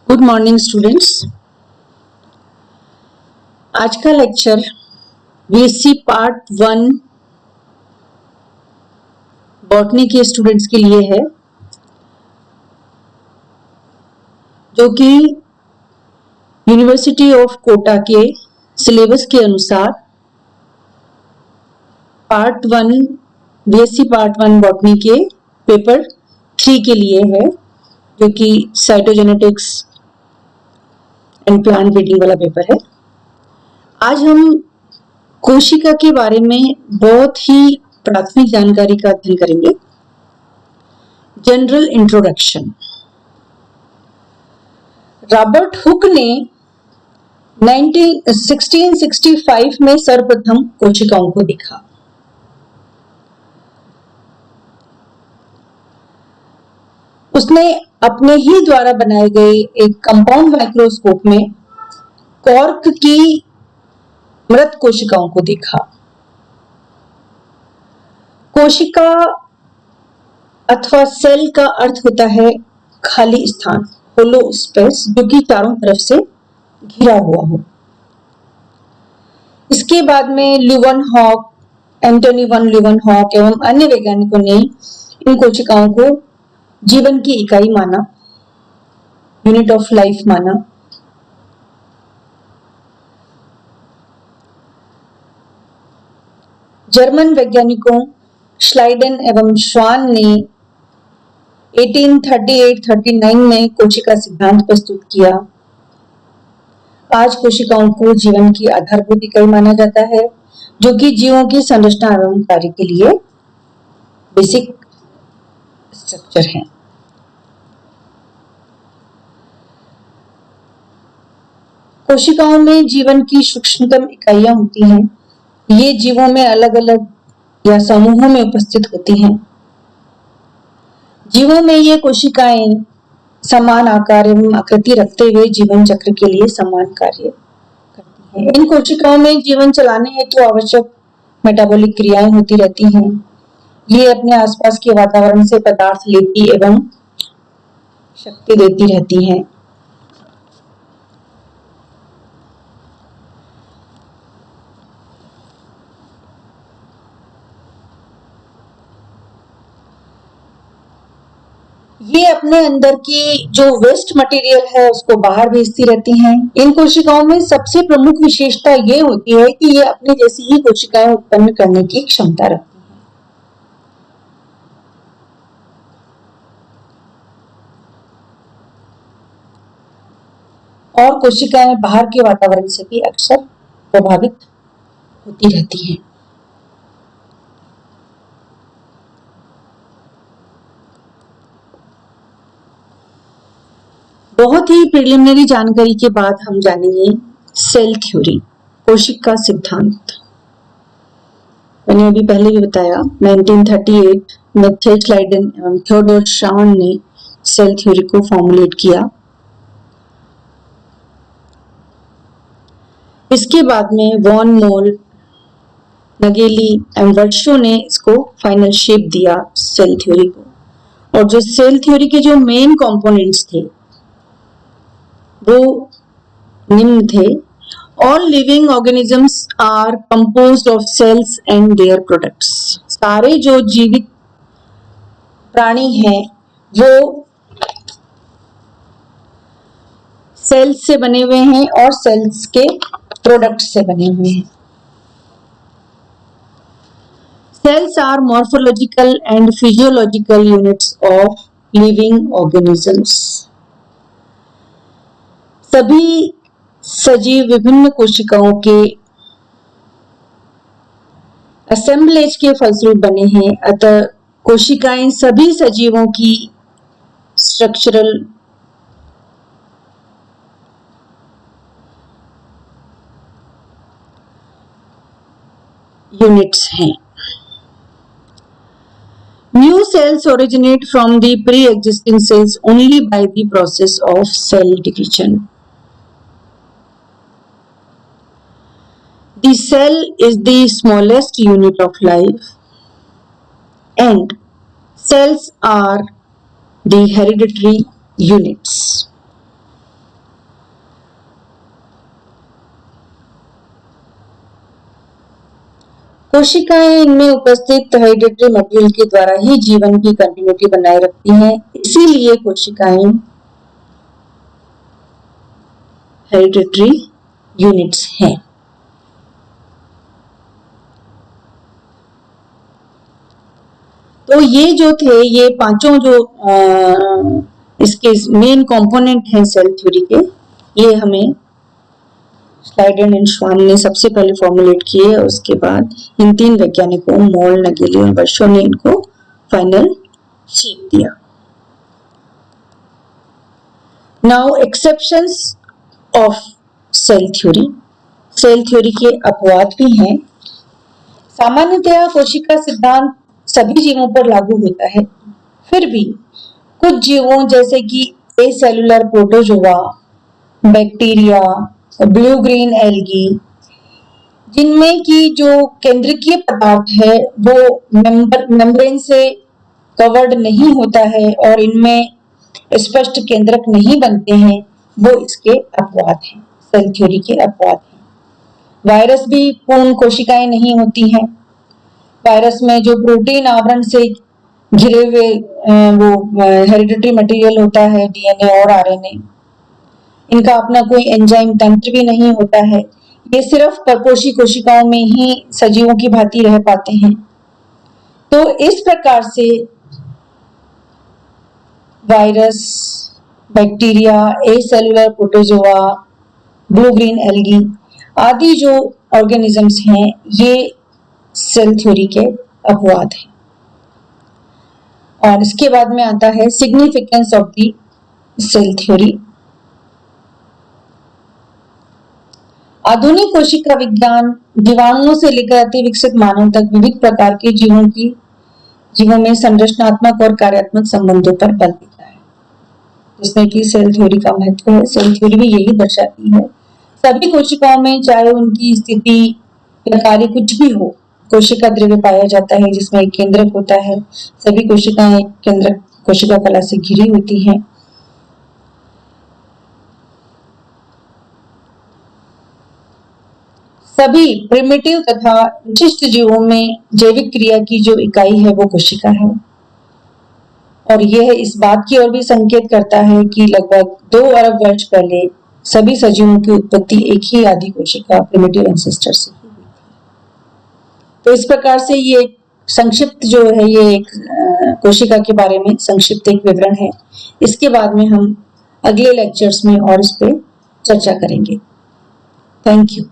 Good morning students. आज का lecture BSc part 1 botany के स्टूडेंट्स के लिए है, जो कि यूनिवर्सिटी ऑफ कोटा के सिलेबस के अनुसार पार्ट 1 बीएससी पार्ट 1 बॉटनी के पेपर 3 के लिए है, जो कि साइटोजेनेटिक्स एंड प्लांट ब्रीडिंग वाला पेपर है। आज हम कोशिका के बारे में बहुत ही प्राथमिक जानकारी का अध्ययन करेंगे। General introduction. रॉबर्ट हुक ने 1665 में सर्वप्रथम कोशिकाओं को देखा। उसने अपने ही द्वारा बनाए गए एक कंपाउंड माइक्रोस्कोप में कॉर्क की मृत कोशिकाओं को देखा। कोशिका अथवा सेल का अर्थ होता है खाली स्थान, होलो स्पेस, जो कि चारों तरफ से घिरा हुआ हो। इसके बाद में ल्यूवेनहॉक, एंटोनी वन ल्यूवेनहॉक एवं अन्य वैज्ञानिकों ने इन कोशिकाओं को जीवन की इकाई माना, यूनिट ऑफ लाइफ माना। जर्मन वैज्ञानिकों श्लाइडन एवं श्वान ने 1838-39 में कोशिका सिद्धांत प्रस्तुत किया। आज कोशिकाओं को जीवन की आधारभूत इकाई माना जाता है, जो कि जीवों की संरचना एवं कार्य के लिए बेसिक स्ट्रक्चर है। कोशिकाओं में जीवन की सूक्ष्मतम इकाइयां होती हैं। ये जीवों में अलग अलग या समूहों में उपस्थित होती हैं। जीवों में ये कोशिकाएं समान आकार एवं आकृति रखते हुए जीवन चक्र के लिए समान कार्य करती हैं। इन कोशिकाओं में जीवन चलाने हेतु आवश्यक मेटाबॉलिक क्रियाएं होती रहती हैं। ये अपने आसपास के वातावरण से पदार्थ लेती एवं शक्ति देती रहती हैं। ये अपने अंदर की जो वेस्ट मटेरियल है उसको बाहर भेजती रहती हैं। इन कोशिकाओं में सबसे प्रमुख विशेषता ये होती है कि ये अपने जैसी ही कोशिकाएं उत्पन्न करने की क्षमता रखती हैं। और कोशिकाएं बाहर के वातावरण से भी अक्सर प्रभावित होती रहती हैं। बहुत ही प्रिलिमिनरी जानकारी के बाद हम जानेंगे सेल थ्योरी, कोशिका सिद्धांत। मैंने अभी पहले भी बताया 1938 में थेच लाइडन एवं थियोडोर श्वान ने सेल थ्योरी को फॉर्मुलेट किया। इसके बाद में वॉन मोल, नगेली एवं वर्शो ने इसको फाइनल शेप दिया सेल थ्योरी को। और जो सेल थ्योरी के जो मेन कंपोनेंट्स थे वो निम्न थे। All living organisms are composed of cells and their products. सारे जो जीवित प्राणी हैं वो सेल्स से बने हुए हैं और सेल्स के प्रोडक्ट से बने हुए हैं। Cells are morphological and physiological units of living organisms. सभी सजीव विभिन्न कोशिकाओं के असेंबलेज के फलस्वरूप बने हैं। अतः कोशिकाएं सभी सजीवों की स्ट्रक्चरल यूनिट्स हैं। New cells originate from the pre-existing cells only by the process of cell division. The cell is the smallest unit of life, and cells are the hereditary units. कोशिकाएं इनमें उपस्थित हेरिडिटरी मटेरियल के द्वारा ही जीवन की continuity बनाए रखती हैं, इसीलिए कोशिकाएं हेरिडिटरी यूनिट्स हैं। तो ये जो थे, ये पांचों जो इसके मेन कंपोनेंट हैं सेल थ्योरी के, ये हमें स्लाइडेन एंड श्वान ने सबसे पहले फॉर्मुलेट किए, उसके बाद इन तीन वैज्ञानिकों मोल, नगेली और वर्शो ने इनको फाइनल शेप दिया। Now exceptions of cell theory. Cell theory के अपवाद भी हैं। सामान्यतया कोशिका सिद्धांत सभी जीवों पर लागू होता है, फिर भी कुछ जीवों जैसे कि acellular protozoa, bacteria, blue green algae, जिनमें की जो केंद्रकीय पदार्थ है वो मेम्ब्रेन से कवर्ड नहीं होता है और इनमें स्पष्ट केंद्रक नहीं बनते हैं, वो इसके अपवाद हैं, सेल थ्योरी के अपवाद हैं। वायरस भी पूर्ण कोशिकाएं नहीं होती हैं। वायरस में जो प्रोटीन आवरण से घिरे हुए वो हेरिडिटरी मटेरियल होता है, डीएनए और आरएनए, इनका अपना कोई एंजाइम तंत्र भी नहीं होता है। ये सिर्फ परपोषी कोशिकाओं में ही सजीवों की भांति रह पाते हैं। तो इस प्रकार से virus, bacteria, acellular protozoa, blue green algae आदि जो ऑर्गेनिजम्स हैं, ये सेल थ्योरी के अपवाद हैं। और इसके बाद में आता है significance of the cell theory. आधुनिक कोशिका विज्ञान जीवाणुओं से लेकर अति विकसित मानव तक विविध प्रकार के जीवों में संरचनात्मक और कार्यात्मक संबंधों पर बल देता है, जिसमें कि सेल थ्योरी का महत्व है। सेल थ्योरी भी यही दर्शाती है, सभी कोशिकाओं में चाहे उनकी स्थिति या कार्य कुछ भी हो, कोशिका द्रव्य पाया जाता है जिसमें एक केंद्रक होता है। सभी कोशिकाएं केंद्रक कोशिका कला से घिरी होती हैं। सभी प्रिमिटिव तथा विशिष्ट जीवों में जैविक क्रिया की जो इकाई है वो कोशिका है, और यह इस बात की ओर भी संकेत करता है कि लगभग 2 अरब वर्ष पहले सभी सजीवों की उत्पत्ति एक ही आदि कोशिका प्रिमिटिव एंसेस्टर से हुई थी। तो इस प्रकार से ये संक्षिप्त जो है, ये एक कोशिका के बारे में संक्षिप्त एक विवरण है। इसके बाद में हम अगले लेक्चर्स में और इस पे चर्चा करेंगे। Thank you.